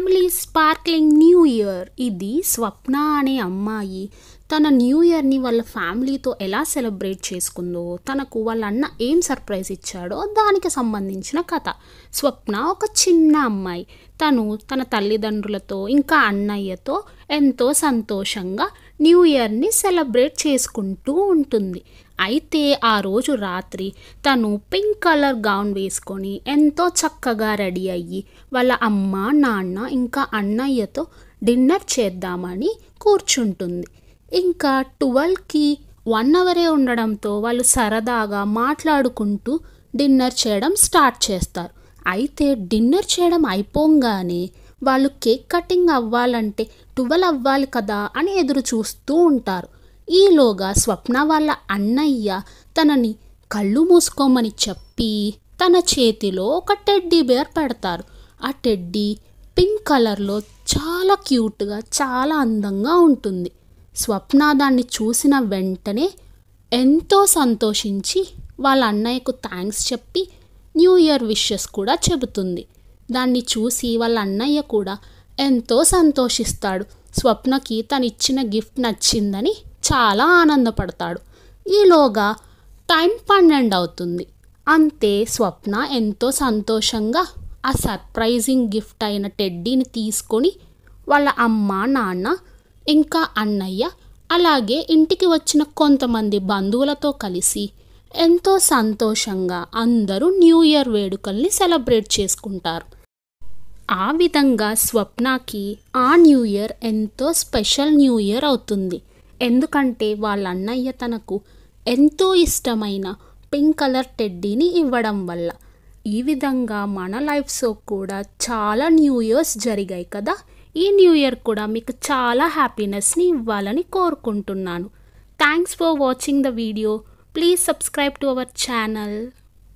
Family sparkling new year. ఇది స్వప్న అనే అమ్మాయి తన న్యూ ఇయర్ని వాళ్ళ ఫ్యామిలీతో ఎలా సెలబ్రేట్ చేసుకుందో, తనకు వాళ్ళ అన్న ఏం సర్ప్రైజ్ ఇచ్చాడో దానికి సంబంధించిన కథ. స్వప్న ఒక చిన్న అమ్మాయి. తను తన తల్లిదండ్రులతో ఇంకా అన్నయ్యతో ఎంతో సంతోషంగా న్యూ ఇయర్ని సెలబ్రేట్ చేసుకుంటూ ఉంటుంది. అయితే ఆ రోజు రాత్రి తను పింక్ కలర్ గౌన్ వేసుకొని ఎంతో చక్కగా రెడీ అయ్యి వాళ్ళ అమ్మ నాన్న ఇంకా అన్నయ్యతో డిన్నర్ చేద్దామని కూర్చుంటుంది. ఇంకా 12కి 1 అవరే ఉండడంతో వాళ్ళు సరదాగా మాట్లాడుకుంటూ డిన్నర్ చేయడం స్టార్ట్ చేస్తారు. అయితే డిన్నర్ చేయడం అయిపోగానే వాళ్ళు కేక్ కటింగ్ అవ్వాలంటే 12 అవ్వాలి కదా అని ఎదురు చూస్తూ ఉంటారు. ఈలోగా స్వప్న వాళ్ళ అన్నయ్య తనని కళ్ళు మూసుకోమని చెప్పి తన చేతిలో ఒక టెడ్డీ బేర్ పెడతారు. ఆ టెడ్డీ పింక్ కలర్లో చాలా క్యూట్గా చాలా అందంగా ఉంటుంది. స్వప్న దాన్ని చూసిన వెంటనే ఎంతో సంతోషించి వాళ్ళ అన్నయ్యకు థ్యాంక్స్ చెప్పి న్యూ ఇయర్ విషెస్ కూడా చెబుతుంది. దాన్ని చూసి వాళ్ళ అన్నయ్య కూడా ఎంతో సంతోషిస్తాడు. స్వప్నకి తను ఇచ్చిన గిఫ్ట్ నచ్చిందని చాలా ఆనందపడతాడు. ఈలోగా టైం 12 అవుతుంది. అంతే స్వప్న ఎంతో సంతోషంగా ఆ సర్ప్రైజింగ్ గిఫ్ట్ అయిన టెడ్డీని తీసుకొని వాళ్ళ అమ్మ నాన్న ఇంకా అన్నయ్య అలాగే ఇంటికి వచ్చిన కొంతమంది బంధువులతో కలిసి ఎంతో సంతోషంగా అందరూ న్యూ ఇయర్ వేడుకల్ని సెలబ్రేట్ చేసుకుంటారు. ఆ విధంగా స్వప్నకి ఆ న్యూ ఇయర్ ఎంతో స్పెషల్ న్యూ ఇయర్ అవుతుంది. ఎందుకంటే వాళ్ళ అన్నయ్య తనకు ఎంతో ఇష్టమైన పింక్ కలర్ టెడ్డీని ఇవ్వడం వల్ల. ఈ విధంగా మన లైఫ్లో కూడా చాలా న్యూ ఇయర్స్ జరిగాయి కదా. ఈ న్యూ ఇయర్ కూడా మీకు చాలా హ్యాపీనెస్ని ఇవ్వాలని కోరుకుంటున్నాను. Thanks for watching the video. Please subscribe to our channel.